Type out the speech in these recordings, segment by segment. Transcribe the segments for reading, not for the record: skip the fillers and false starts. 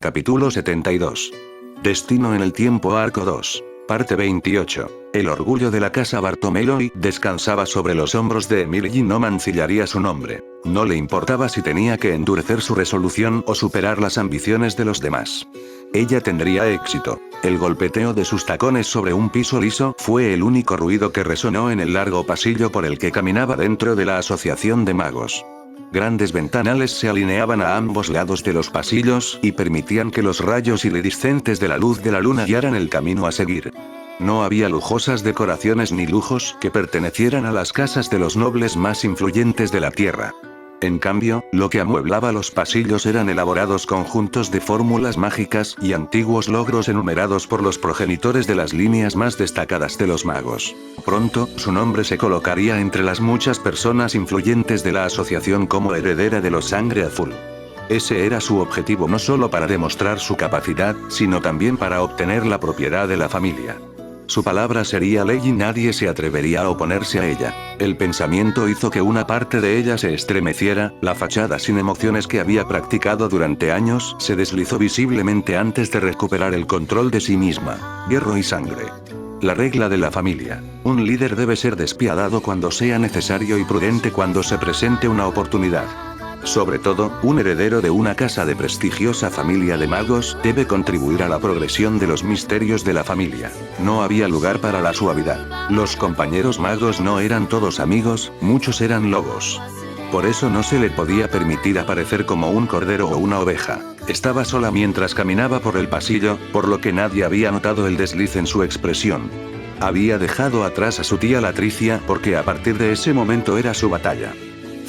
Capítulo 72. Destino en el tiempo arco 2. Parte 28. El orgullo de la casa Bartomeu descansaba sobre los hombros de Emily y no mancillaría su nombre. No le importaba si tenía que endurecer su resolución o superar las ambiciones de los demás. Ella tendría éxito. El golpeteo de sus tacones sobre un piso liso fue el único ruido que resonó en el largo pasillo por el que caminaba dentro de la Asociación de Magos. Grandes ventanales se alineaban a ambos lados de los pasillos y permitían que los rayos iridiscentes de la luz de la luna guiaran el camino a seguir. No había lujosas decoraciones ni lujos que pertenecieran a las casas de los nobles más influyentes de la tierra. En cambio, lo que amueblaba los pasillos eran elaborados conjuntos de fórmulas mágicas y antiguos logros enumerados por los progenitores de las líneas más destacadas de los magos. Pronto, su nombre se colocaría entre las muchas personas influyentes de la asociación como heredera de los Sangre Azul. Ese era su objetivo no solo para demostrar su capacidad, sino también para obtener la propiedad de la familia. Su palabra sería ley y nadie se atrevería a oponerse a ella. El pensamiento hizo que una parte de ella se estremeciera, la fachada sin emociones que había practicado durante años se deslizó visiblemente antes de recuperar el control de sí misma. Hierro y sangre. La regla de la familia. Un líder debe ser despiadado cuando sea necesario y prudente cuando se presente una oportunidad. Sobre todo, un heredero de una casa de prestigiosa familia de magos debe contribuir a la progresión de los misterios de la familia. No había lugar para la suavidad. Los compañeros magos no eran todos amigos, muchos eran lobos. Por eso no se le podía permitir aparecer como un cordero o una oveja. Estaba sola mientras caminaba por el pasillo, por lo que nadie había notado el desliz en su expresión. Había dejado atrás a su tía Latricia porque a partir de ese momento era su batalla.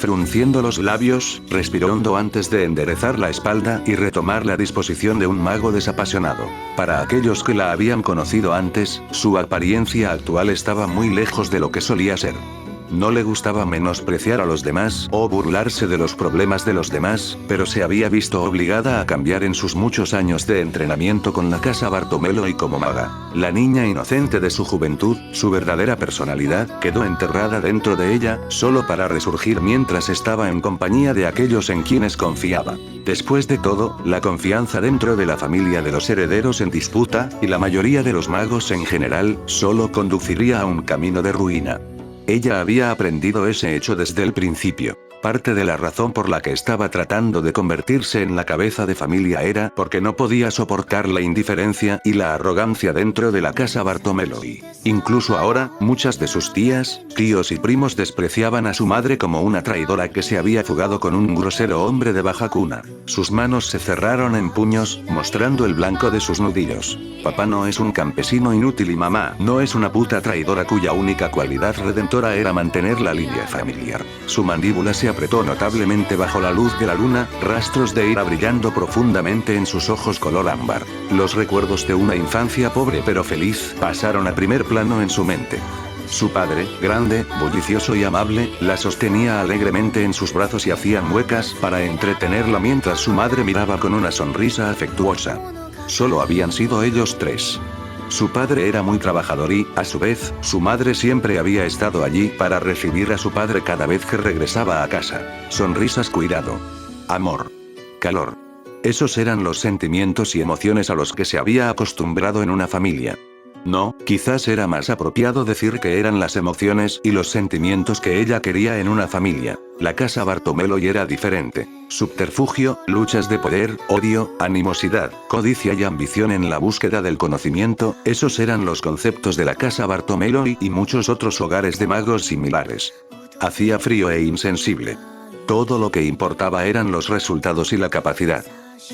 Frunciendo los labios, respiró hondo antes de enderezar la espalda y retomar la disposición de un mago desapasionado. Para aquellos que la habían conocido antes, su apariencia actual estaba muy lejos de lo que solía ser. No le gustaba menospreciar a los demás o burlarse de los problemas de los demás, pero se había visto obligada a cambiar en sus muchos años de entrenamiento con la casa Bartomeu y como maga. La niña inocente de su juventud, su verdadera personalidad, quedó enterrada dentro de ella, solo para resurgir mientras estaba en compañía de aquellos en quienes confiaba. Después de todo, la confianza dentro de la familia de los herederos en disputa, y la mayoría de los magos en general, solo conduciría a un camino de ruina. Ella había aprendido ese hecho desde el principio. Parte de la razón por la que estaba tratando de convertirse en la cabeza de familia era porque no podía soportar la indiferencia y la arrogancia dentro de la casa Bartomeu. Incluso ahora, muchas de sus tías, tíos y primos despreciaban a su madre como una traidora que se había fugado con un grosero hombre de baja cuna. Sus manos se cerraron en puños, mostrando el blanco de sus nudillos. Papá no es un campesino inútil y mamá no es una puta traidora cuya única cualidad redentora era mantener la línea familiar. Su mandíbula se apretó notablemente bajo la luz de la luna, rastros de ira brillando profundamente en sus ojos color ámbar. Los recuerdos de una infancia pobre pero feliz pasaron a primer plano en su mente. Su padre, grande, bullicioso y amable, la sostenía alegremente en sus brazos y hacía muecas para entretenerla mientras su madre miraba con una sonrisa afectuosa. Solo habían sido ellos tres. Su padre era muy trabajador y, a su vez, su madre siempre había estado allí para recibir a su padre cada vez que regresaba a casa. Sonrisas, cuidado. Amor. Calor. Esos eran los sentimientos y emociones a los que se había acostumbrado en una familia. No, quizás era más apropiado decir que eran las emociones y los sentimientos que ella quería en una familia. La casa Bartomeu era diferente. Subterfugio, luchas de poder, odio, animosidad, codicia y ambición en la búsqueda del conocimiento, esos eran los conceptos de la casa Bartomeu y muchos otros hogares de magos similares. Hacía frío e insensible. Todo lo que importaba eran los resultados y la capacidad.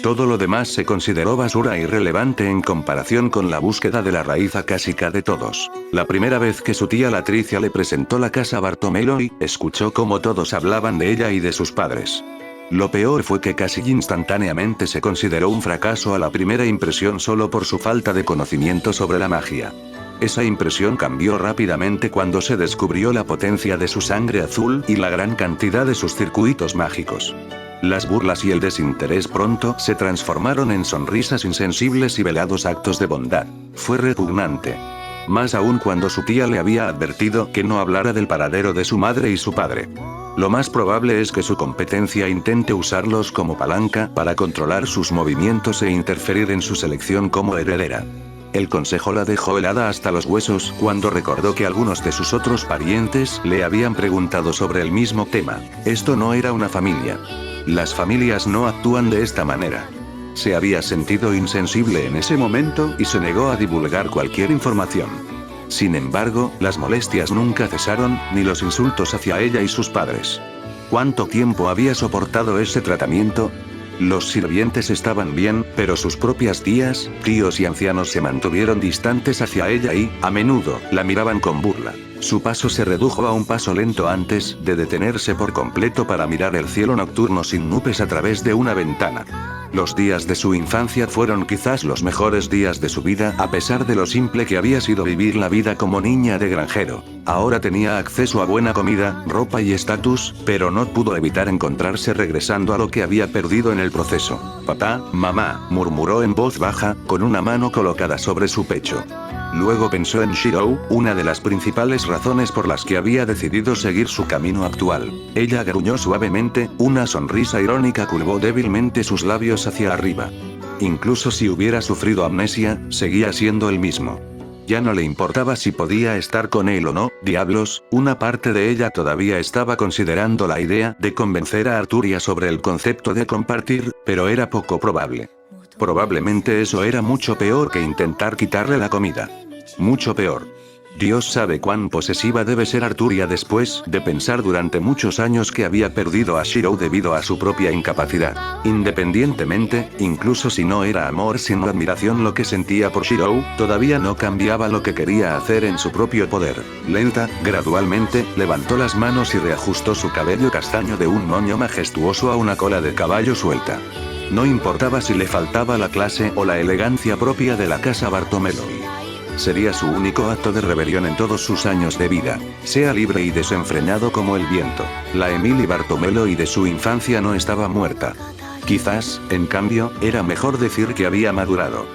Todo lo demás se consideró basura e irrelevante en comparación con la búsqueda de la raíz acásica de todos. La primera vez que su tía Latricia le presentó la casa Bartomeu, escuchó cómo todos hablaban de ella y de sus padres. Lo peor fue que casi instantáneamente se consideró un fracaso a la primera impresión solo por su falta de conocimiento sobre la magia. Esa impresión cambió rápidamente cuando se descubrió la potencia de su sangre azul y la gran cantidad de sus circuitos mágicos. Las burlas y el desinterés pronto se transformaron en sonrisas insensibles y velados actos de bondad. Fue repugnante. Más aún cuando su tía le había advertido que no hablara del paradero de su madre y su padre. Lo más probable es que su competencia intente usarlos como palanca para controlar sus movimientos e interferir en su selección como heredera. El consejo la dejó helada hasta los huesos cuando recordó que algunos de sus otros parientes le habían preguntado sobre el mismo tema. Esto no era una familia. Las familias no actúan de esta manera. Se había sentido insensible en ese momento y se negó a divulgar cualquier información. Sin embargo, las molestias nunca cesaron, ni los insultos hacia ella y sus padres. ¿Cuánto tiempo había soportado ese tratamiento? Los sirvientes estaban bien, pero sus propias tías, tíos y ancianos se mantuvieron distantes hacia ella y, a menudo, la miraban con burla. Su paso se redujo a un paso lento antes de detenerse por completo para mirar el cielo nocturno sin nubes a través de una ventana. Los días de su infancia fueron quizás los mejores días de su vida a pesar de lo simple que había sido vivir la vida como niña de granjero. Ahora tenía acceso a buena comida, ropa y estatus, pero no pudo evitar encontrarse regresando a lo que había perdido en el proceso. «Papá, mamá», murmuró en voz baja, con una mano colocada sobre su pecho. Luego pensó en Shiro, una de las principales razones por las que había decidido seguir su camino actual. Ella gruñó suavemente, una sonrisa irónica curvó débilmente sus labios hacia arriba. Incluso si hubiera sufrido amnesia, seguía siendo el mismo. Ya no le importaba si podía estar con él o no, diablos, una parte de ella todavía estaba considerando la idea de convencer a Arturia sobre el concepto de compartir, pero era poco probable. Probablemente eso era mucho peor que intentar quitarle la comida. Mucho peor. Dios sabe cuán posesiva debe ser Arturia después de pensar durante muchos años que había perdido a Shiro debido a su propia incapacidad. Independientemente, incluso si no era amor sino admiración lo que sentía por Shiro, todavía no cambiaba lo que quería hacer en su propio poder. Gradualmente, levantó las manos y reajustó su cabello castaño de un moño majestuoso a una cola de caballo suelta. No importaba si le faltaba la clase o la elegancia propia de la casa Bartomeloi. Sería su único acto de rebelión en todos sus años de vida. Sea libre y desenfrenado como el viento. La Emily Bartomeloi de su infancia no estaba muerta. Quizás, en cambio, era mejor decir que había madurado.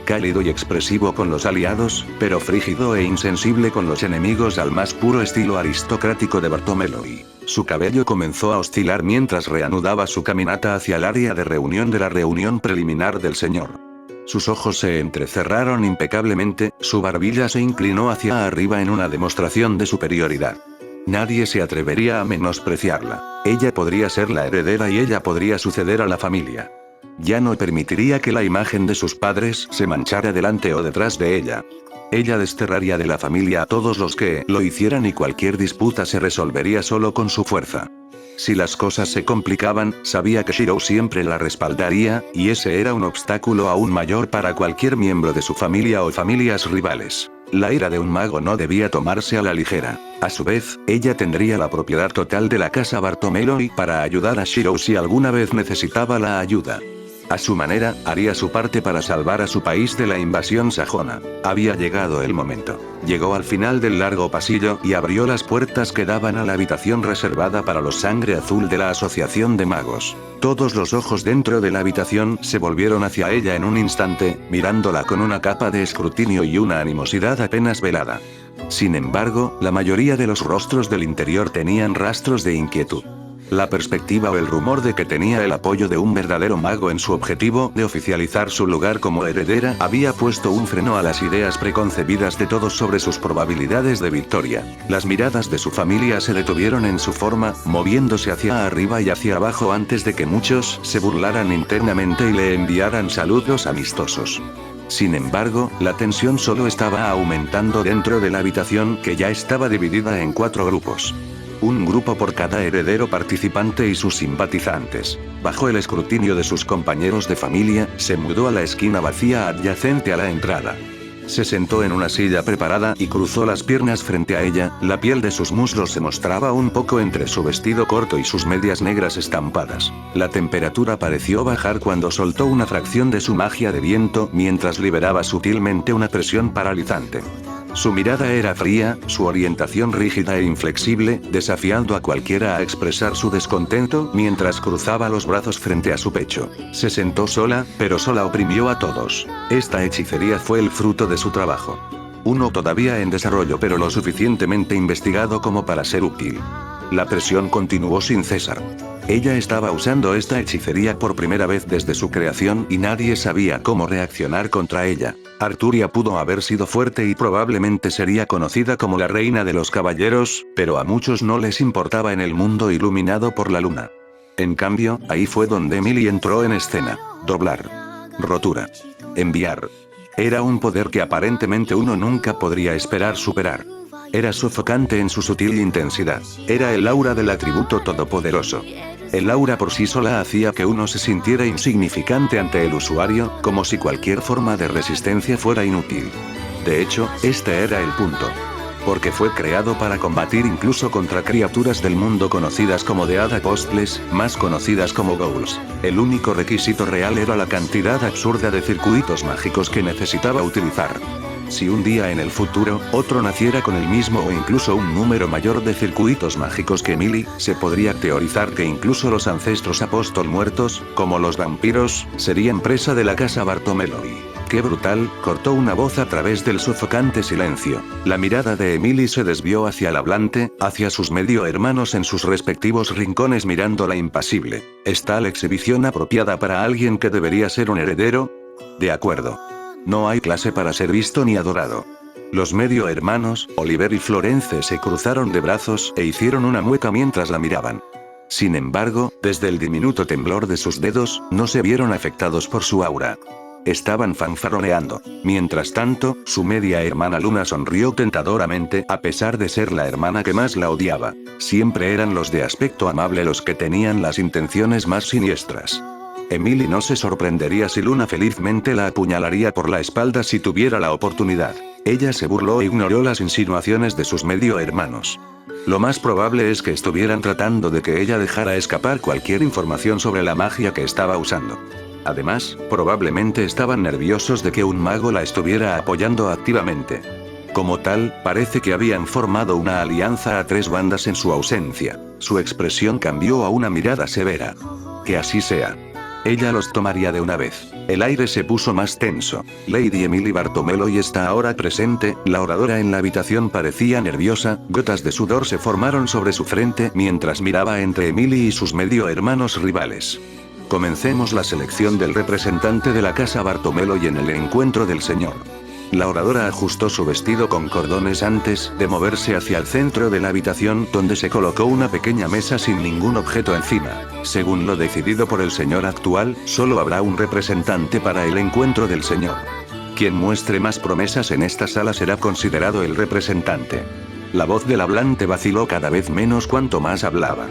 Cálido y expresivo con los aliados, pero frígido e insensible con los enemigos al más puro estilo aristocrático de Bartomeloi. Su cabello comenzó a oscilar mientras reanudaba su caminata hacia el área de reunión de la reunión preliminar del señor. Sus ojos se entrecerraron impecablemente, su barbilla se inclinó hacia arriba en una demostración de superioridad. Nadie se atrevería a menospreciarla. Ella podría ser la heredera y ella podría suceder a la familia. Ya no permitiría que la imagen de sus padres se manchara delante o detrás de ella. Ella desterraría de la familia a todos los que lo hicieran y cualquier disputa se resolvería solo con su fuerza. Si las cosas se complicaban, sabía que Shiro siempre la respaldaría, y ese era un obstáculo aún mayor para cualquier miembro de su familia o familias rivales. La ira de un mago no debía tomarse a la ligera. A su vez, ella tendría la propiedad total de la casa Bartomeloi para ayudar a Shiro si alguna vez necesitaba la ayuda. A su manera, haría su parte para salvar a su país de la invasión sajona. Había llegado el momento. Llegó al final del largo pasillo y abrió las puertas que daban a la habitación reservada para los sangre azul de la Asociación de Magos. Todos los ojos dentro de la habitación se volvieron hacia ella en un instante, mirándola con una capa de escrutinio y una animosidad apenas velada. Sin embargo, la mayoría de los rostros del interior tenían rastros de inquietud. La perspectiva o el rumor de que tenía el apoyo de un verdadero mago en su objetivo de oficializar su lugar como heredera había puesto un freno a las ideas preconcebidas de todos sobre sus probabilidades de victoria. Las miradas de su familia se detuvieron en su forma, moviéndose hacia arriba y hacia abajo antes de que muchos se burlaran internamente y le enviaran saludos amistosos. Sin embargo, la tensión solo estaba aumentando dentro de la habitación que ya estaba dividida en 4 grupos. Un grupo por cada heredero participante y sus simpatizantes. Bajo el escrutinio de sus compañeros de familia, se mudó a la esquina vacía adyacente a la entrada. Se sentó en una silla preparada y cruzó las piernas frente a ella, la piel de sus muslos se mostraba un poco entre su vestido corto y sus medias negras estampadas. La temperatura pareció bajar cuando soltó una fracción de su magia de viento mientras liberaba sutilmente una presión paralizante. Su mirada era fría, su orientación rígida e inflexible, desafiando a cualquiera a expresar su descontento mientras cruzaba los brazos frente a su pecho. Se sentó sola, pero sola oprimió a todos. Esta hechicería fue el fruto de su trabajo. Uno todavía en desarrollo pero lo suficientemente investigado como para ser útil. La presión continuó sin cesar. Ella estaba usando esta hechicería por primera vez desde su creación y nadie sabía cómo reaccionar contra ella. Arturia pudo haber sido fuerte y probablemente sería conocida como la reina de los caballeros, pero a muchos no les importaba en el mundo iluminado por la luna. En cambio, ahí fue donde Emily entró en escena. Doblar. Rotura. Enviar. Era un poder que aparentemente uno nunca podría esperar superar. Era sofocante en su sutil intensidad. Era el aura del atributo todopoderoso. El aura por sí sola hacía que uno se sintiera insignificante ante el usuario, como si cualquier forma de resistencia fuera inútil. De hecho, este era el punto. Porque fue creado para combatir incluso contra criaturas del mundo conocidas como Dead Apostles, más conocidas como Ghouls. El único requisito real era la cantidad absurda de circuitos mágicos que necesitaba utilizar. Si un día en el futuro, otro naciera con el mismo o incluso un número mayor de circuitos mágicos que Emily, se podría teorizar que incluso los ancestros apóstol muertos, como los vampiros, serían presa de la casa Bartomeloi. ¡Qué brutal!, cortó una voz a través del sofocante silencio. La mirada de Emily se desvió hacia el hablante, hacia sus medio hermanos en sus respectivos rincones mirándola impasible. ¿Es tal exhibición apropiada para alguien que debería ser un heredero? De acuerdo. No hay clase para ser visto ni adorado. Los medio hermanos, Oliver y Florence, se cruzaron de brazos e hicieron una mueca mientras la miraban. Sin embargo, desde el diminuto temblor de sus dedos, no se vieron afectados por su aura. Estaban fanfarroneando. Mientras tanto, su media hermana Luna sonrió tentadoramente, a pesar de ser la hermana que más la odiaba. Siempre eran los de aspecto amable los que tenían las intenciones más siniestras. Emily no se sorprendería si Luna felizmente la apuñalaría por la espalda si tuviera la oportunidad. Ella se burló e ignoró las insinuaciones de sus medio hermanos. Lo más probable es que estuvieran tratando de que ella dejara escapar cualquier información sobre la magia que estaba usando. Además, probablemente estaban nerviosos de que un mago la estuviera apoyando activamente. Como tal, parece que habían formado una alianza a tres bandas en su ausencia. Su expresión cambió a una mirada severa. Que así sea. Ella los tomaría de una vez. El aire se puso más tenso. Lady Emily Bartomeloi está ahora presente. La oradora en la habitación parecía nerviosa, gotas de sudor se formaron sobre su frente mientras miraba entre Emily y sus medio hermanos rivales. Comencemos la selección del representante de la casa Bartomeloi en el encuentro del señor. La oradora ajustó su vestido con cordones antes de moverse hacia el centro de la habitación, donde se colocó una pequeña mesa sin ningún objeto encima. Según lo decidido por el señor actual, solo habrá un representante para el encuentro del señor. Quien muestre más promesas en esta sala será considerado el representante. La voz del hablante vaciló cada vez menos cuanto más hablaba.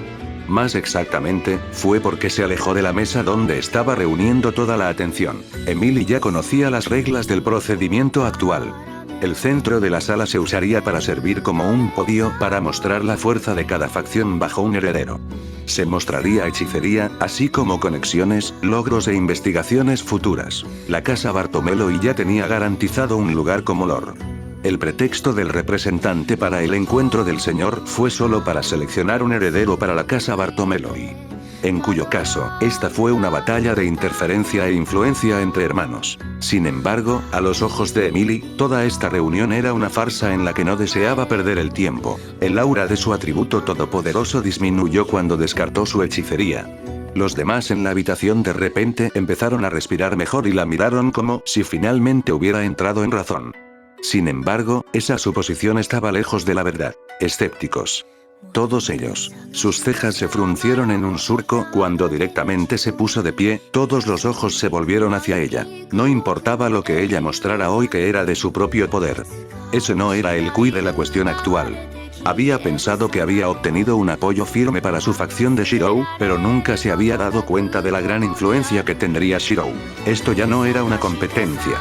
Más exactamente, fue porque se alejó de la mesa donde estaba reuniendo toda la atención. Emily ya conocía las reglas del procedimiento actual. El centro de la sala se usaría para servir como un podio para mostrar la fuerza de cada facción bajo un heredero. Se mostraría hechicería, así como conexiones, logros e investigaciones futuras. La casa Bartomeloi ya tenía garantizado un lugar como Lord. El pretexto del representante para el encuentro del señor fue solo para seleccionar un heredero para la casa Bartomeloi. En cuyo caso, esta fue una batalla de interferencia e influencia entre hermanos. Sin embargo, a los ojos de Emily, toda esta reunión era una farsa en la que no deseaba perder el tiempo. El aura de su atributo todopoderoso disminuyó cuando descartó su hechicería. Los demás en la habitación de repente empezaron a respirar mejor y la miraron como si finalmente hubiera entrado en razón. Sin embargo, esa suposición estaba lejos de la verdad. Escépticos. Todos ellos. Sus cejas se fruncieron en un surco cuando directamente se puso de pie, todos los ojos se volvieron hacia ella. No importaba lo que ella mostrara hoy que era de su propio poder. Ese no era el quid de la cuestión actual. Había pensado que había obtenido un apoyo firme para su facción de Shirou, pero nunca se había dado cuenta de la gran influencia que tendría Shirou. Esto ya no era una competencia.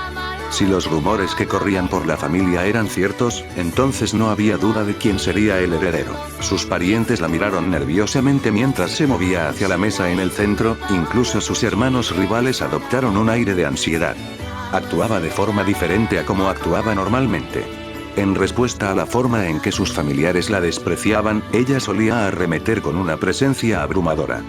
Si los rumores que corrían por la familia eran ciertos, entonces no había duda de quién sería el heredero. Sus parientes la miraron nerviosamente mientras se movía hacia la mesa en el centro, incluso sus hermanos rivales adoptaron un aire de ansiedad. Actuaba de forma diferente a como actuaba normalmente. En respuesta a la forma en que sus familiares la despreciaban, ella solía arremeter con una presencia abrumadora.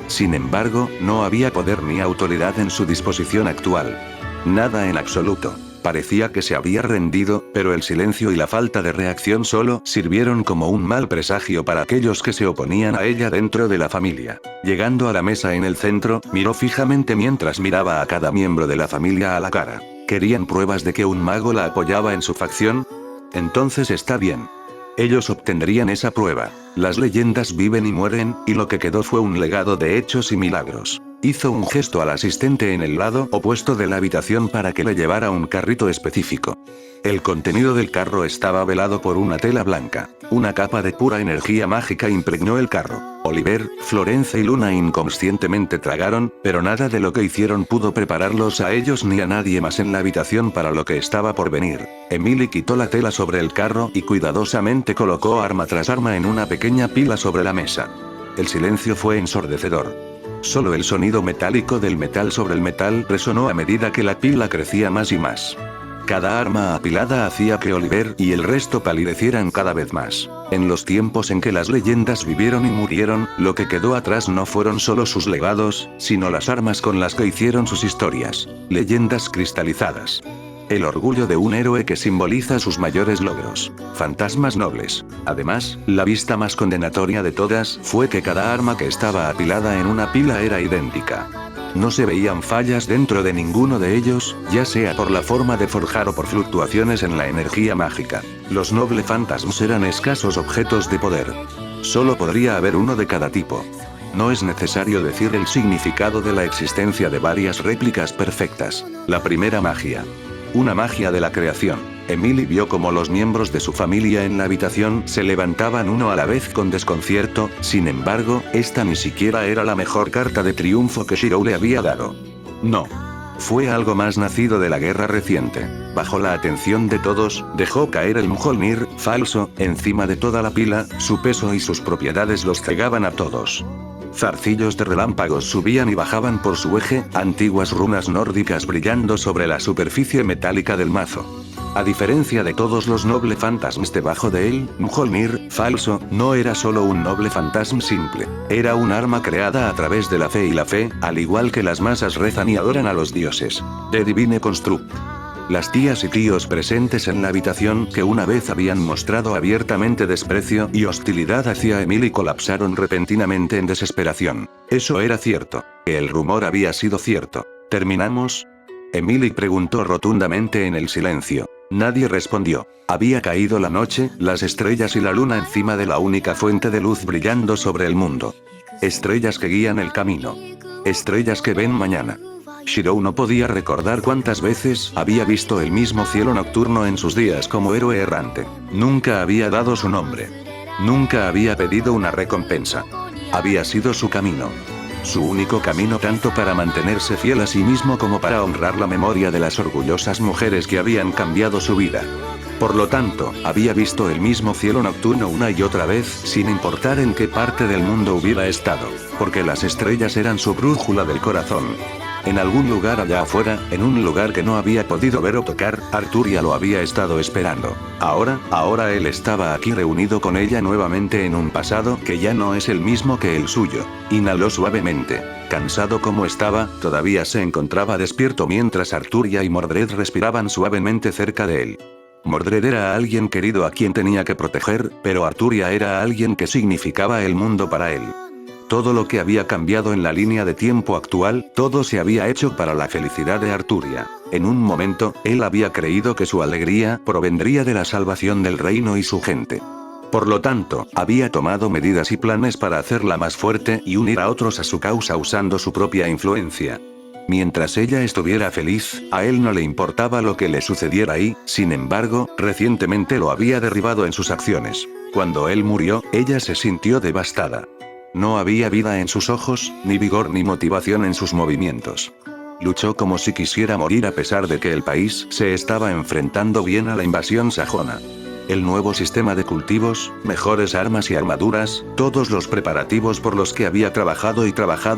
Sin embargo, no había poder ni autoridad en su disposición actual. Nada en absoluto. Parecía que se había rendido, pero el silencio y la falta de reacción solo sirvieron como un mal presagio para aquellos que se oponían a ella dentro de la familia. Llegando a la mesa en el centro, miró fijamente mientras miraba a cada miembro de la familia a la cara. ¿Querían pruebas de que un mago la apoyaba en su facción? Entonces está bien. Ellos obtendrían esa prueba. Las leyendas viven y mueren, y lo que quedó fue un legado de hechos y milagros. Hizo un gesto al asistente en el lado opuesto de la habitación para que le llevara un carrito específico. El contenido del carro estaba velado por una tela blanca. Una capa de pura energía mágica impregnó el carro. Oliver, Florence y Luna inconscientemente tragaron, pero nada de lo que hicieron pudo prepararlos a ellos ni a nadie más en la habitación para lo que estaba por venir. Emily quitó la tela sobre el carro y cuidadosamente colocó arma tras arma en una pequeña pila sobre la mesa. El silencio fue ensordecedor. Solo el sonido metálico del metal sobre el metal resonó a medida que la pila crecía más y más. Cada arma apilada hacía que Oliver y el resto palidecieran cada vez más. En los tiempos en que las leyendas vivieron y murieron, lo que quedó atrás no fueron solo sus legados, sino las armas con las que hicieron sus historias. Leyendas cristalizadas. El orgullo de un héroe que simboliza sus mayores logros. Fantasmas nobles. Además, la vista más condenatoria de todas fue que cada arma que estaba apilada en una pila era idéntica. No se veían fallas dentro de ninguno de ellos, ya sea por la forma de forjar o por fluctuaciones en la energía mágica. Los noble fantasmas eran escasos objetos de poder. Solo podría haber uno de cada tipo. No es necesario decir el significado de la existencia de varias réplicas perfectas. La primera magia. Una magia de la creación. Emily vio como los miembros de su familia en la habitación se levantaban uno a la vez con desconcierto, sin embargo, esta ni siquiera era la mejor carta de triunfo que Shiro le había dado. No. Fue algo más nacido de la guerra reciente. Bajo la atención de todos, dejó caer el Mjolnir, falso, encima de toda la pila, su peso y sus propiedades los cegaban a todos. Zarcillos de relámpagos subían y bajaban por su eje, antiguas runas nórdicas brillando sobre la superficie metálica del mazo. A diferencia de todos los noble fantasmas debajo de él, Mjolnir, falso, no era solo un noble fantasma simple. Era un arma creada a través de la fe y la fe, al igual que las masas rezan y adoran a los dioses. The Divine Construct. Las tías y tíos presentes en la habitación que una vez habían mostrado abiertamente desprecio y hostilidad hacia Emily colapsaron repentinamente en desesperación. Eso era cierto. El rumor había sido cierto. ¿Terminamos? Emily preguntó rotundamente en el silencio. Nadie respondió. Había caído la noche, las estrellas y la luna encima de la única fuente de luz brillando sobre el mundo. Estrellas que guían el camino. Estrellas que ven mañana. Shiro no podía recordar cuántas veces había visto el mismo cielo nocturno en sus días como héroe errante. Nunca había dado su nombre. Nunca había pedido una recompensa. Había sido su camino. Su único camino tanto para mantenerse fiel a sí mismo como para honrar la memoria de las orgullosas mujeres que habían cambiado su vida. Por lo tanto, había visto el mismo cielo nocturno una y otra vez, sin importar en qué parte del mundo hubiera estado, porque las estrellas eran su brújula del corazón. En algún lugar allá afuera, en un lugar que no había podido ver o tocar, Arturia lo había estado esperando. Ahora él estaba aquí reunido con ella nuevamente en un pasado que ya no es el mismo que el suyo. Inhaló suavemente. Cansado como estaba, todavía se encontraba despierto mientras Arturia y Mordred respiraban suavemente cerca de él. Mordred era alguien querido a quien tenía que proteger, pero Arturia era alguien que significaba el mundo para él. Todo lo que había cambiado en la línea de tiempo actual, todo se había hecho para la felicidad de Arturia. En un momento, él había creído que su alegría provendría de la salvación del reino y su gente. Por lo tanto, había tomado medidas y planes para hacerla más fuerte y unir a otros a su causa usando su propia influencia. Mientras ella estuviera feliz, a él no le importaba lo que le sucediera y, sin embargo, recientemente lo había derribado en sus acciones. Cuando él murió, ella se sintió devastada. No había vida en sus ojos, ni vigor ni motivación en sus movimientos. Luchó como si quisiera morir a pesar de que el país se estaba enfrentando bien a la invasión sajona. El nuevo sistema de cultivos, mejores armas y armaduras, todos los preparativos por los que había trabajado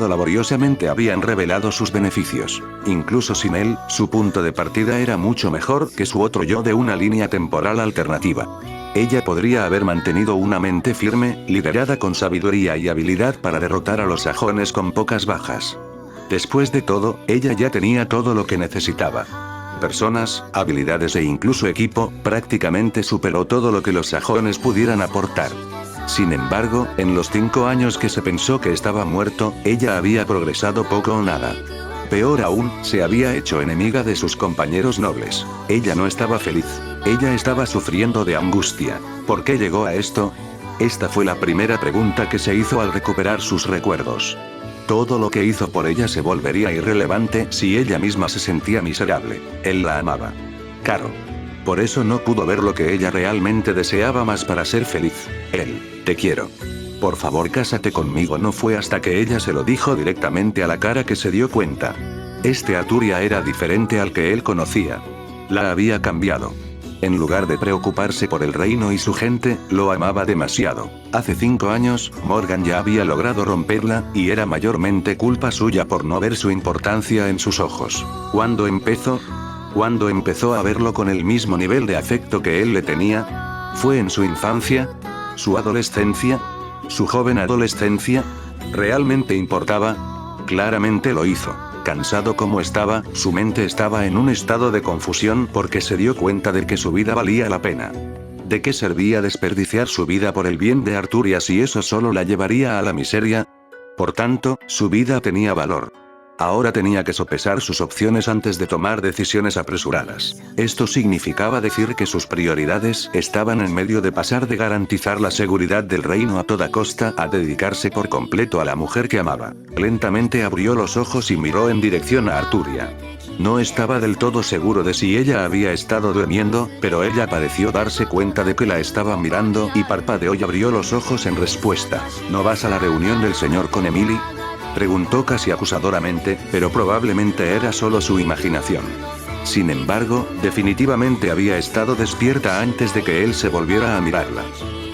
laboriosamente habían revelado sus beneficios. Incluso sin él, su punto de partida era mucho mejor que su otro yo de una línea temporal alternativa. Ella podría haber mantenido una mente firme, liderada con sabiduría y habilidad para derrotar a los sajones con pocas bajas. Después de todo, ella ya tenía todo lo que necesitaba. personas, habilidades e incluso equipo, prácticamente superó todo lo que los sajones pudieran aportar. Sin embargo, en los 5 años que se pensó que estaba muerto, ella había progresado poco o nada. Peor aún, se había hecho enemiga de sus compañeros nobles. Ella no estaba feliz. Ella estaba sufriendo de angustia. ¿Por qué llegó a esto? Esta fue la primera pregunta que se hizo al recuperar sus recuerdos. Todo lo que hizo por ella se volvería irrelevante si ella misma se sentía miserable. Él la amaba. Caro. Por eso no pudo ver lo que ella realmente deseaba más para ser feliz. Él, te quiero. Por favor, cásate conmigo. No fue hasta que ella se lo dijo directamente a la cara que se dio cuenta. Este Arturia era diferente al que él conocía. La había cambiado. En lugar de preocuparse por el reino y su gente, lo amaba demasiado. Hace 5 años, Morgan ya había logrado romperla, y era mayormente culpa suya por no ver su importancia en sus ojos. ¿Cuándo empezó? ¿Cuándo empezó a verlo con el mismo nivel de afecto que él le tenía? ¿Fue en su infancia? ¿Su adolescencia? ¿Su joven adolescencia? ¿Realmente importaba? Claramente lo hizo. Cansado como estaba, su mente estaba en un estado de confusión porque se dio cuenta de que su vida valía la pena. ¿De qué servía desperdiciar su vida por el bien de Arturia si eso solo la llevaría a la miseria? Por tanto, su vida tenía valor. Ahora tenía que sopesar sus opciones antes de tomar decisiones apresuradas. Esto significaba decir que sus prioridades estaban en medio de pasar de garantizar la seguridad del reino a toda costa a dedicarse por completo a la mujer que amaba. Lentamente abrió los ojos y miró en dirección a Arturia. No estaba del todo seguro de si ella había estado durmiendo, pero ella pareció darse cuenta de que la estaba mirando y parpadeó y abrió los ojos en respuesta. ¿No vas a la reunión del señor con Emily?, preguntó casi acusadoramente, pero probablemente era solo su imaginación. Sin embargo, definitivamente había estado despierta antes de que él se volviera a mirarla.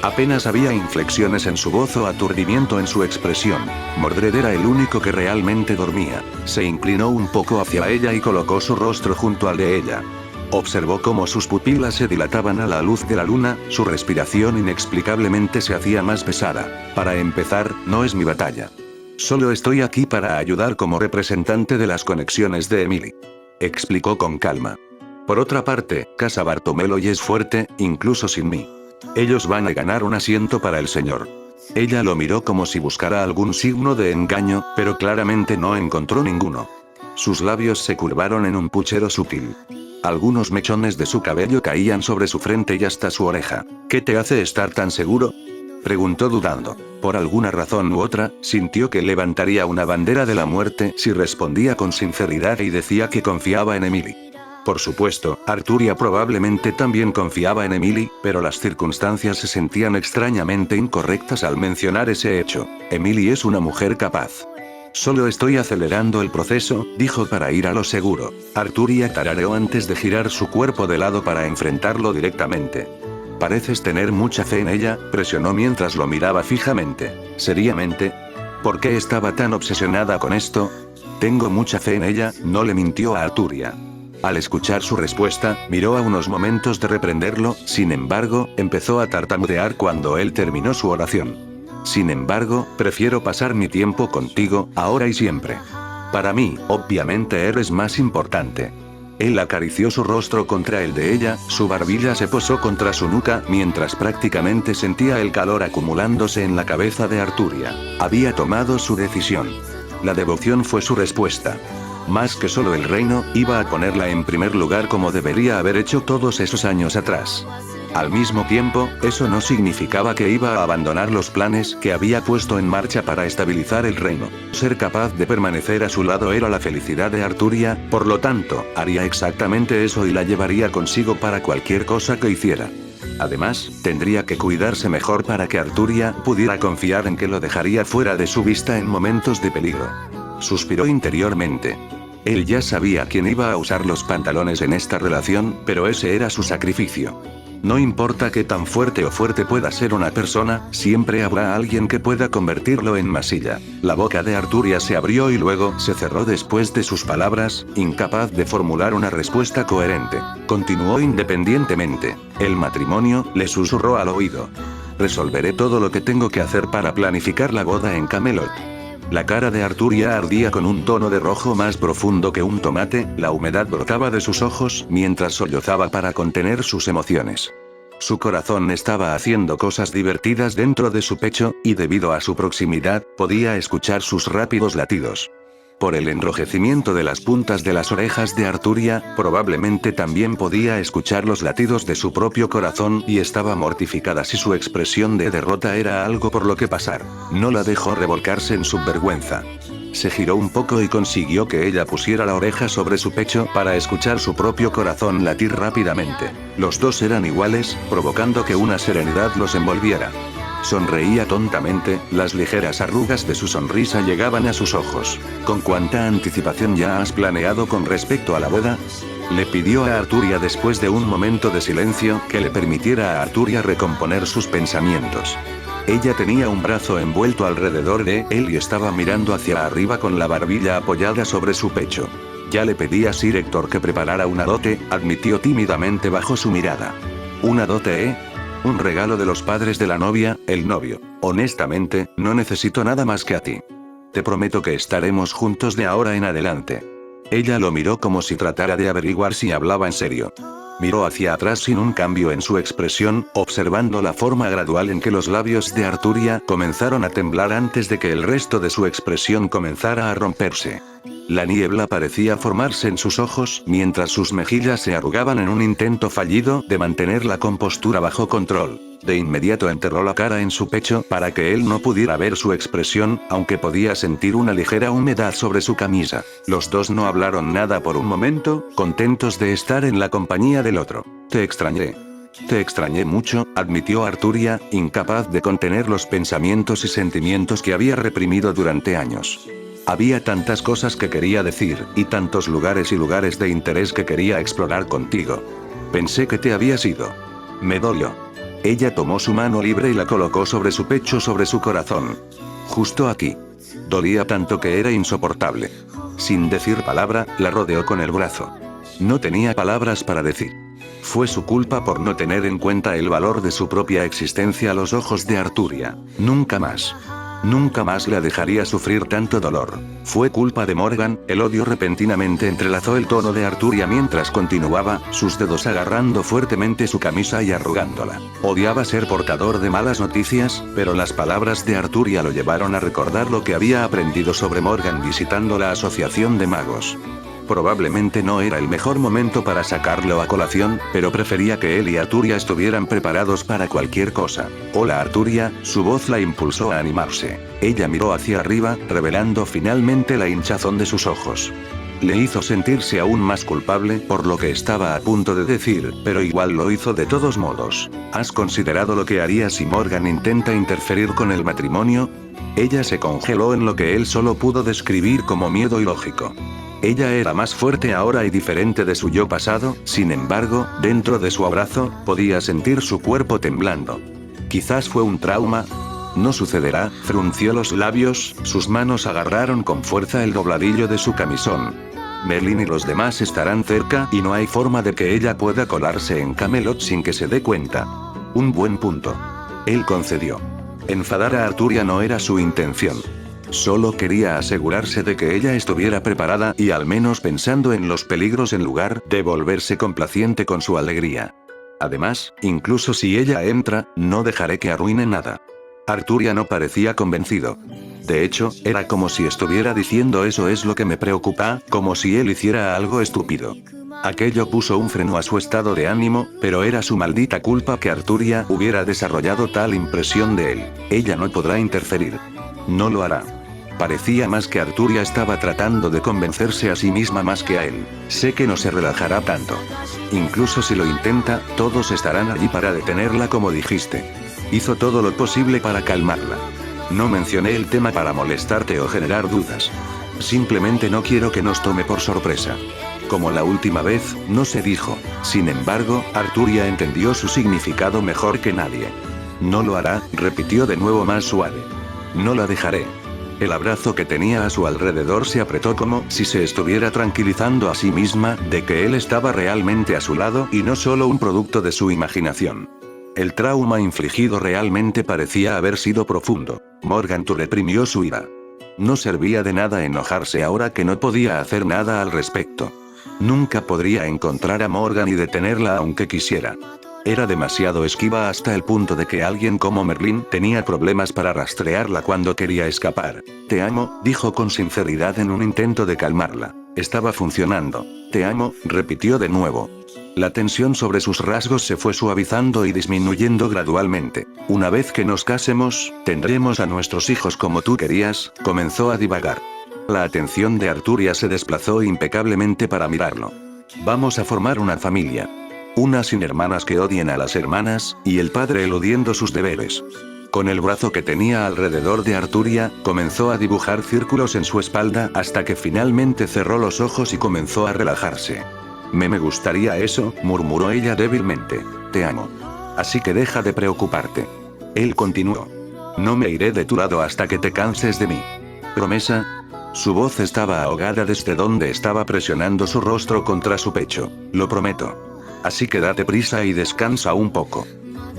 Apenas había inflexiones en su voz o aturdimiento en su expresión. Mordred era el único que realmente dormía. Se inclinó un poco hacia ella y colocó su rostro junto al de ella. Observó cómo sus pupilas se dilataban a la luz de la luna, su respiración inexplicablemente se hacía más pesada. Para empezar, no es mi batalla. Solo estoy aquí para ayudar como representante de las conexiones de Emily. Explicó con calma. Por otra parte, Casa Bartomeloy es fuerte, incluso sin mí. Ellos van a ganar un asiento para el señor. Ella lo miró como si buscara algún signo de engaño, pero claramente no encontró ninguno. Sus labios se curvaron en un puchero sutil. Algunos mechones de su cabello caían sobre su frente y hasta su oreja. ¿Qué te hace estar tan seguro?, preguntó dudando. Por alguna razón u otra, sintió que levantaría una bandera de la muerte si respondía con sinceridad y decía que confiaba en Emily. Por supuesto, Arturia probablemente también confiaba en Emily, pero las circunstancias se sentían extrañamente incorrectas al mencionar ese hecho. Emily es una mujer capaz. Solo estoy acelerando el proceso, dijo para ir a lo seguro. Arturia tarareó antes de girar su cuerpo de lado para enfrentarlo directamente. Pareces tener mucha fe en ella, presionó mientras lo miraba fijamente. ¿Seriamente? ¿Por qué estaba tan obsesionada con esto? Tengo mucha fe en ella, no le mintió a Arturia. Al escuchar su respuesta, miró a unos momentos de reprenderlo, sin embargo, empezó a tartamudear cuando él terminó su oración. Sin embargo, prefiero pasar mi tiempo contigo, ahora y siempre. Para mí, obviamente eres más importante. Él acarició su rostro contra el de ella, su barbilla se posó contra su nuca, mientras prácticamente sentía el calor acumulándose en la cabeza de Arturia. Había tomado su decisión. La devoción fue su respuesta. Más que solo el reino, iba a ponerla en primer lugar como debería haber hecho todos esos años atrás. Al mismo tiempo, eso no significaba que iba a abandonar los planes que había puesto en marcha para estabilizar el reino. Ser capaz de permanecer a su lado era la felicidad de Arturia, por lo tanto, haría exactamente eso y la llevaría consigo para cualquier cosa que hiciera. Además, tendría que cuidarse mejor para que Arturia pudiera confiar en que lo dejaría fuera de su vista en momentos de peligro. Suspiró interiormente. Él ya sabía quién iba a usar los pantalones en esta relación, pero ese era su sacrificio. No importa qué tan fuerte o fuerte pueda ser una persona, siempre habrá alguien que pueda convertirlo en masilla. La boca de Arturia se abrió y luego se cerró después de sus palabras, incapaz de formular una respuesta coherente. Continuó independientemente. El matrimonio, le susurró al oído. Resolveré todo lo que tengo que hacer para planificar la boda en Camelot. La cara de Arturia ardía con un tono de rojo más profundo que un tomate, la humedad brotaba de sus ojos mientras sollozaba para contener sus emociones. Su corazón estaba haciendo cosas divertidas dentro de su pecho, y debido a su proximidad, podía escuchar sus rápidos latidos. Por el enrojecimiento de las puntas de las orejas de Arturia, probablemente también podía escuchar los latidos de su propio corazón y estaba mortificada si su expresión de derrota era algo por lo que pasar. No la dejó revolcarse en su vergüenza. Se giró un poco y consiguió que ella pusiera la oreja sobre su pecho para escuchar su propio corazón latir rápidamente. Los dos eran iguales, provocando que una serenidad los envolviera. Sonreía tontamente, las ligeras arrugas de su sonrisa llegaban a sus ojos. ¿Con cuánta anticipación ya has planeado con respecto a la boda?, le pidió a Arturia después de un momento de silencio que le permitiera a Arturia recomponer sus pensamientos. Ella tenía un brazo envuelto alrededor de él y estaba mirando hacia arriba con la barbilla apoyada sobre su pecho. Ya le pedí a Sir Héctor que preparara una dote, admitió tímidamente bajo su mirada. ¿Una dote, Un regalo de los padres de la novia, el novio. Honestamente, no necesito nada más que a ti. Te prometo que estaremos juntos de ahora en adelante. Ella lo miró como si tratara de averiguar si hablaba en serio. Miró hacia atrás sin un cambio en su expresión, observando la forma gradual en que los labios de Arturia comenzaron a temblar antes de que el resto de su expresión comenzara a romperse. La niebla parecía formarse en sus ojos mientras sus mejillas se arrugaban en un intento fallido de mantener la compostura bajo control. De inmediato enterró la cara en su pecho para que él no pudiera ver su expresión, aunque podía sentir una ligera humedad sobre su camisa. Los dos no hablaron nada por un momento, contentos de estar en la compañía del otro. Te extrañé. Te extrañé mucho, admitió Arturia, incapaz de contener los pensamientos y sentimientos que había reprimido durante años. Había tantas cosas que quería decir, y tantos lugares y lugares de interés que quería explorar contigo. Pensé que te habías ido. Me dolió. Ella tomó su mano libre y la colocó sobre su pecho, sobre su corazón. Justo aquí. Dolía tanto que era insoportable. Sin decir palabra, la rodeó con el brazo. No tenía palabras para decir. Fue su culpa por no tener en cuenta el valor de su propia existencia a los ojos de Arturia. Nunca más. Nunca más la dejaría sufrir tanto dolor. Fue culpa de Morgan. El odio repentinamente entrelazó el tono de Arturia mientras continuaba, sus dedos agarrando fuertemente su camisa y arrugándola. Odiaba ser portador de malas noticias, pero las palabras de Arturia lo llevaron a recordar lo que había aprendido sobre Morgan visitando la Asociación de Magos. Probablemente no era el mejor momento para sacarlo a colación, pero prefería que él y Arturia estuvieran preparados para cualquier cosa. Hola Arturia, su voz la impulsó a animarse. Ella miró hacia arriba, revelando finalmente la hinchazón de sus ojos. Le hizo sentirse aún más culpable por lo que estaba a punto de decir, pero igual lo hizo de todos modos. ¿Has considerado lo que haría si Morgan intenta interferir con el matrimonio? Ella se congeló en lo que él solo pudo describir como miedo ilógico. Ella era más fuerte ahora y diferente de su yo pasado, sin embargo, dentro de su abrazo, podía sentir su cuerpo temblando. Quizás fue un trauma. No sucederá, frunció los labios, sus manos agarraron con fuerza el dobladillo de su camisón. Merlin y los demás estarán cerca y no hay forma de que ella pueda colarse en Camelot sin que se dé cuenta. Un buen punto. Él concedió. Enfadar a Arturia no era su intención. Solo quería asegurarse de que ella estuviera preparada y al menos pensando en los peligros en lugar de volverse complaciente con su alegría. Además, incluso si ella entra, no dejaré que arruine nada. Arturia no parecía convencido. De hecho, era como si estuviera diciendo eso es lo que me preocupa, como si él hiciera algo estúpido. Aquello puso un freno a su estado de ánimo, pero era su maldita culpa que Arturia hubiera desarrollado tal impresión de él. Ella no podrá interferir. No lo hará. Parecía más que Arturia estaba tratando de convencerse a sí misma más que a él. Sé que no se relajará tanto. Incluso si lo intenta, todos estarán allí para detenerla como dijiste. Hizo todo lo posible para calmarla. No mencioné el tema para molestarte o generar dudas. Simplemente no quiero que nos tome por sorpresa. Como la última vez, no se dijo. Sin embargo, Arturia entendió su significado mejor que nadie. No lo hará, repitió de nuevo más suave. No la dejaré. El abrazo que tenía a su alrededor se apretó como si se estuviera tranquilizando a sí misma de que él estaba realmente a su lado y no solo un producto de su imaginación. El trauma infligido realmente parecía haber sido profundo. Morgan reprimió su ira. No servía de nada enojarse ahora que no podía hacer nada al respecto. Nunca podría encontrar a Morgan y detenerla aunque quisiera. Era demasiado esquiva hasta el punto de que alguien como Merlin tenía problemas para rastrearla cuando quería escapar. Te amo, dijo con sinceridad en un intento de calmarla. Estaba funcionando. Te amo, repitió de nuevo. La tensión sobre sus rasgos se fue suavizando y disminuyendo gradualmente. Una vez que nos casemos, tendremos a nuestros hijos como tú querías, comenzó a divagar. La atención de Arturia se desplazó impecablemente para mirarlo. Vamos a formar una familia. Una sin hermanas que odien a las hermanas, y el padre eludiendo sus deberes. Con el brazo que tenía alrededor de Arturia, comenzó a dibujar círculos en su espalda hasta que finalmente cerró los ojos y comenzó a relajarse. Me gustaría eso, murmuró ella débilmente. Te amo. Así que deja de preocuparte. Él continuó. No me iré de tu lado hasta que te canses de mí. ¿Promesa? Su voz estaba ahogada desde donde estaba presionando su rostro contra su pecho. Lo prometo. Así que date prisa y descansa un poco.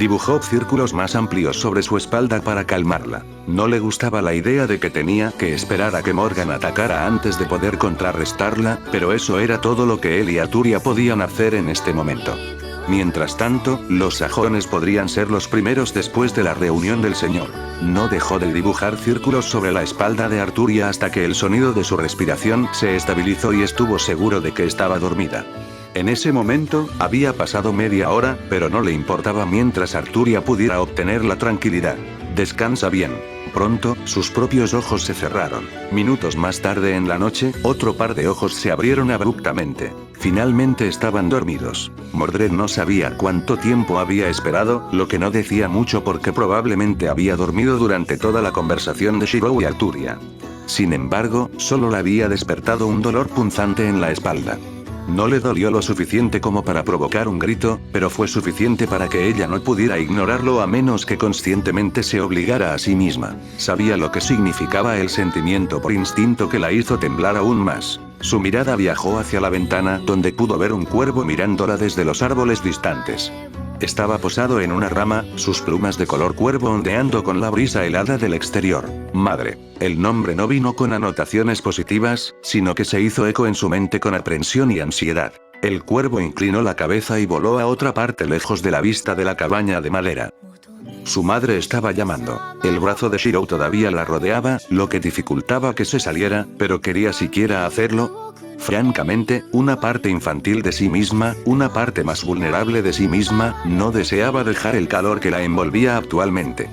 Dibujó círculos más amplios sobre su espalda para calmarla. No le gustaba la idea de que tenía que esperar a que Morgan atacara antes de poder contrarrestarla, pero eso era todo lo que él y Arturia podían hacer en este momento. Mientras tanto, los sajones podrían ser los primeros después de la reunión del señor. No dejó de dibujar círculos sobre la espalda de Arturia hasta que el sonido de su respiración se estabilizó y estuvo seguro de que estaba dormida. En ese momento, había pasado media hora, pero no le importaba mientras Arturia pudiera obtener la tranquilidad. Descansa bien. Pronto, sus propios ojos se cerraron. Minutos más tarde en la noche, otro par de ojos se abrieron abruptamente. Finalmente estaban dormidos. Mordred no sabía cuánto tiempo había esperado, lo que no decía mucho porque probablemente había dormido durante toda la conversación de Shirou y Arturia. Sin embargo, solo le había despertado un dolor punzante en la espalda. No le dolió lo suficiente como para provocar un grito, pero fue suficiente para que ella no pudiera ignorarlo a menos que conscientemente se obligara a sí misma. Sabía lo que significaba el sentimiento por instinto que la hizo temblar aún más. Su mirada viajó hacia la ventana donde pudo ver un cuervo mirándola desde los árboles distantes. Estaba posado en una rama, sus plumas de color cuervo ondeando con la brisa helada del exterior. Madre. El nombre no vino con anotaciones positivas, sino que se hizo eco en su mente con aprensión y ansiedad. El cuervo inclinó la cabeza y voló a otra parte lejos de la vista de la cabaña de madera. Su madre estaba llamando. El brazo de Shirou todavía la rodeaba, lo que dificultaba que se saliera, pero quería siquiera hacerlo. Francamente, una parte infantil de sí misma, una parte más vulnerable de sí misma, no deseaba dejar el calor que la envolvía actualmente.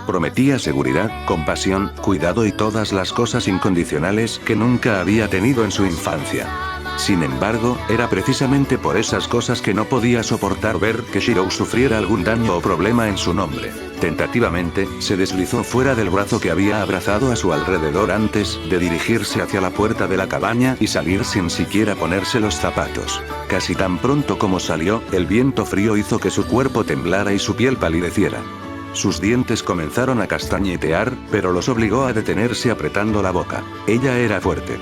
Prometía seguridad, compasión, cuidado y todas las cosas incondicionales que nunca había tenido en su infancia. Sin embargo, era precisamente por esas cosas que no podía soportar ver que Shirou sufriera algún daño o problema en su nombre. Tentativamente, se deslizó fuera del brazo que había abrazado a su alrededor antes de dirigirse hacia la puerta de la cabaña y salir sin siquiera ponerse los zapatos. Casi tan pronto como salió, el viento frío hizo que su cuerpo temblara y su piel palideciera. Sus dientes comenzaron a castañetear, pero los obligó a detenerse apretando la boca. Ella era fuerte.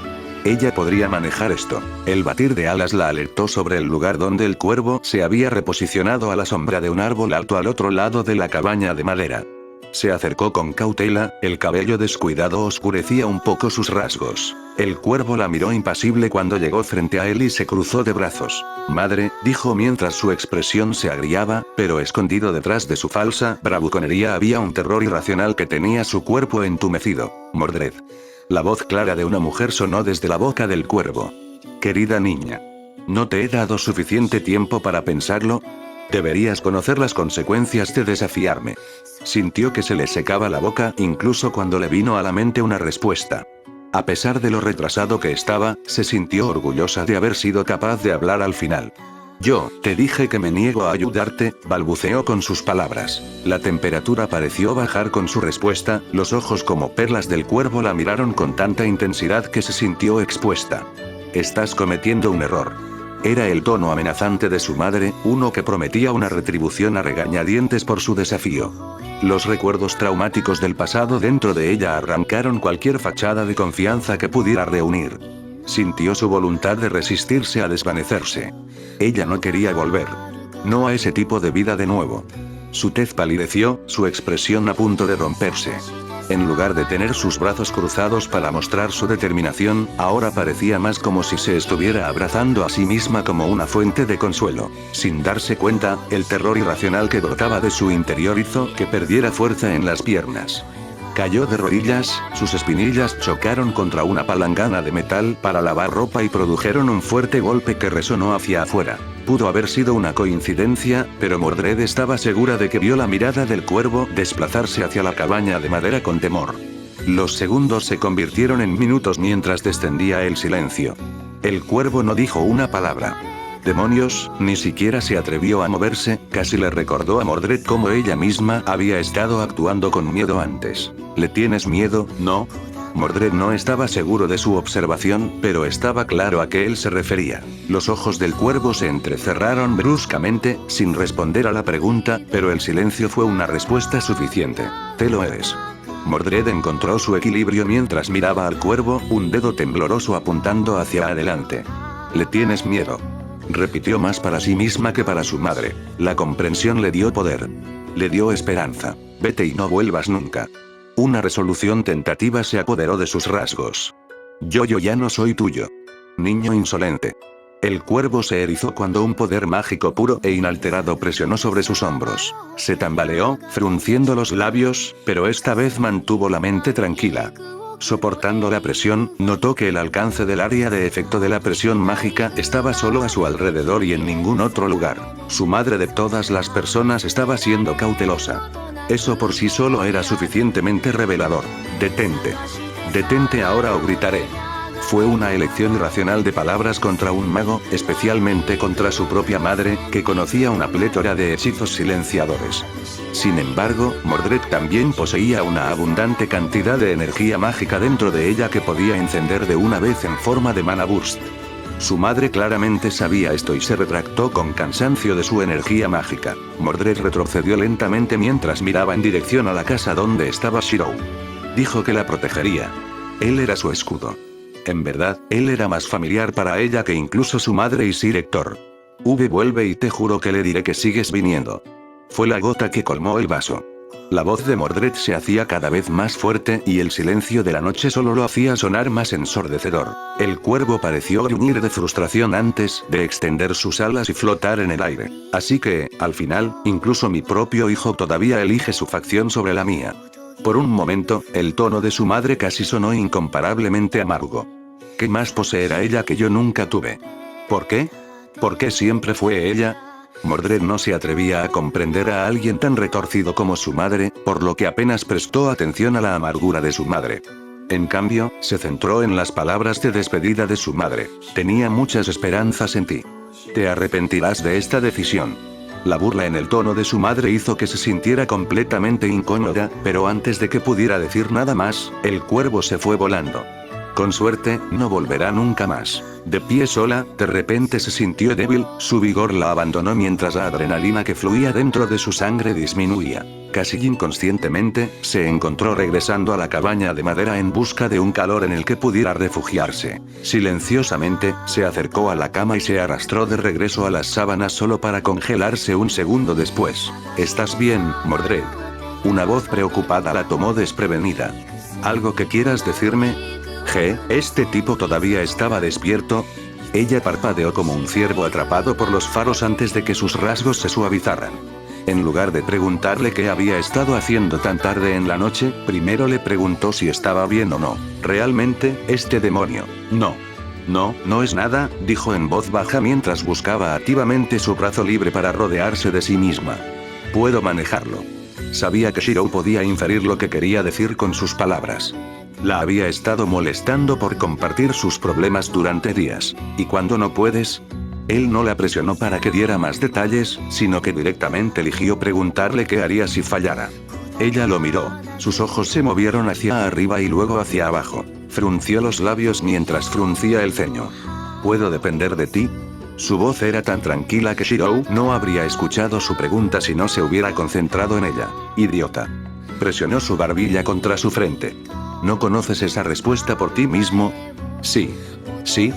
Ella podría manejar esto. El batir de alas la alertó sobre el lugar donde el cuervo se había reposicionado a la sombra de un árbol alto al otro lado de la cabaña de madera. Se acercó con cautela, el cabello descuidado oscurecía un poco sus rasgos. El cuervo la miró impasible cuando llegó frente a él y se cruzó de brazos. Madre, dijo mientras su expresión se agriaba, pero escondido detrás de su falsa bravuconería había un terror irracional que tenía su cuerpo entumecido. Mordred. La voz clara de una mujer sonó desde la boca del cuervo. Querida niña. ¿No te he dado suficiente tiempo para pensarlo? Deberías conocer las consecuencias de desafiarme. Sintió que se le secaba la boca incluso cuando le vino a la mente una respuesta. A pesar de lo retrasado que estaba, se sintió orgullosa de haber sido capaz de hablar al final. Yo, te dije que me niego a ayudarte, balbuceó con sus palabras. La temperatura pareció bajar con su respuesta, los ojos como perlas del cuervo la miraron con tanta intensidad que se sintió expuesta. Estás cometiendo un error. Era el tono amenazante de su madre, uno que prometía una retribución a regañadientes por su desafío. Los recuerdos traumáticos del pasado dentro de ella arrancaron cualquier fachada de confianza que pudiera reunir. Sintió su voluntad de resistirse a desvanecerse. Ella no quería volver. No a ese tipo de vida de nuevo. Su tez palideció, su expresión a punto de romperse. En lugar de tener sus brazos cruzados para mostrar su determinación, ahora parecía más como si se estuviera abrazando a sí misma como una fuente de consuelo. Sin darse cuenta, el terror irracional que brotaba de su interior hizo que perdiera fuerza en las piernas. Cayó de rodillas, sus espinillas chocaron contra una palangana de metal para lavar ropa y produjeron un fuerte golpe que resonó hacia afuera. Pudo haber sido una coincidencia, pero Mordred estaba segura de que vio la mirada del cuervo desplazarse hacia la cabaña de madera con temor. Los segundos se convirtieron en minutos mientras descendía el silencio. El cuervo no dijo una palabra. Demonios, ni siquiera se atrevió a moverse, casi le recordó a Mordred cómo ella misma había estado actuando con miedo antes. ¿Le tienes miedo, no? Mordred no estaba seguro de su observación, pero estaba claro a qué él se refería. Los ojos del cuervo se entrecerraron bruscamente, sin responder a la pregunta, pero el silencio fue una respuesta suficiente. Te lo eres. Mordred encontró su equilibrio mientras miraba al cuervo, un dedo tembloroso apuntando hacia adelante. ¿Le tienes miedo? Repitió más para sí misma que para su madre. La comprensión le dio poder. Le dio esperanza. Vete y no vuelvas nunca. Una resolución tentativa se apoderó de sus rasgos. Yo ya no soy tuyo. Niño insolente. El cuervo se erizó cuando un poder mágico puro e inalterado presionó sobre sus hombros. Se tambaleó, frunciendo los labios, pero esta vez mantuvo la mente tranquila. Soportando la presión, notó que el alcance del área de efecto de la presión mágica estaba solo a su alrededor y en ningún otro lugar. Su madre de todas las personas estaba siendo cautelosa. Eso por sí solo era suficientemente revelador. Detente. Detente ahora o gritaré. Fue una elección irracional de palabras contra un mago, especialmente contra su propia madre, que conocía una plétora de hechizos silenciadores. Sin embargo, Mordred también poseía una abundante cantidad de energía mágica dentro de ella que podía encender de una vez en forma de mana burst. Su madre claramente sabía esto y se retractó con cansancio de su energía mágica. Mordred retrocedió lentamente mientras miraba en dirección a la casa donde estaba Shirou. Dijo que la protegería. Él era su escudo. En verdad, él era más familiar para ella que incluso su madre y Sir Hector. Vuelve y te juro que le diré que sigues viniendo. Fue la gota que colmó el vaso. La voz de Mordred se hacía cada vez más fuerte y el silencio de la noche solo lo hacía sonar más ensordecedor. El cuervo pareció gruñir de frustración antes de extender sus alas y flotar en el aire. Así que, al final, incluso mi propio hijo todavía elige su facción sobre la mía. Por un momento, el tono de su madre casi sonó incomparablemente amargo. ¿Qué más poseerá ella que yo nunca tuve? ¿Por qué? ¿Por qué siempre fue ella? Mordred no se atrevía a comprender a alguien tan retorcido como su madre, por lo que apenas prestó atención a la amargura de su madre. En cambio, se centró en las palabras de despedida de su madre. Tenía muchas esperanzas en ti. Te arrepentirás de esta decisión. La burla en el tono de su madre hizo que se sintiera completamente incómoda, pero antes de que pudiera decir nada más, el cuervo se fue volando. Con suerte, no volverá nunca más. De pie sola, de repente se sintió débil, su vigor la abandonó mientras la adrenalina que fluía dentro de su sangre disminuía. Casi inconscientemente, se encontró regresando a la cabaña de madera en busca de un calor en el que pudiera refugiarse. Silenciosamente, se acercó a la cama y se arrastró de regreso a las sábanas solo para congelarse un segundo después. ¿Estás bien, Mordred? Una voz preocupada la tomó desprevenida. ¿Algo que quieras decirme? ¿Este tipo todavía estaba despierto? Ella parpadeó como un ciervo atrapado por los faros antes de que sus rasgos se suavizaran. En lugar de preguntarle qué había estado haciendo tan tarde en la noche, primero le preguntó si estaba bien o no. ¿Realmente, este demonio? No es nada, dijo en voz baja mientras buscaba activamente su brazo libre para rodearse de sí misma. Puedo manejarlo. Sabía que Shirou podía inferir lo que quería decir con sus palabras. La había estado molestando por compartir sus problemas durante días. ¿Y cuando no puedes? Él no la presionó para que diera más detalles, sino que directamente eligió preguntarle qué haría si fallara. Ella lo miró. Sus ojos se movieron hacia arriba y luego hacia abajo. Frunció los labios mientras fruncía el ceño. ¿Puedo depender de ti? Su voz era tan tranquila que Shirou no habría escuchado su pregunta si no se hubiera concentrado en ella. Idiota. Presionó su barbilla contra su frente. ¿No conoces esa respuesta por ti mismo? Sí,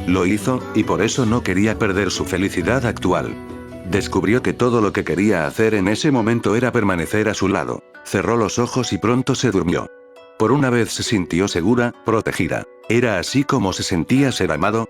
lo hizo, y por eso no quería perder su felicidad actual. Descubrió que todo lo que quería hacer en ese momento era permanecer a su lado. Cerró los ojos y pronto se durmió. Por una vez se sintió segura, protegida. Era así como se sentía ser amado,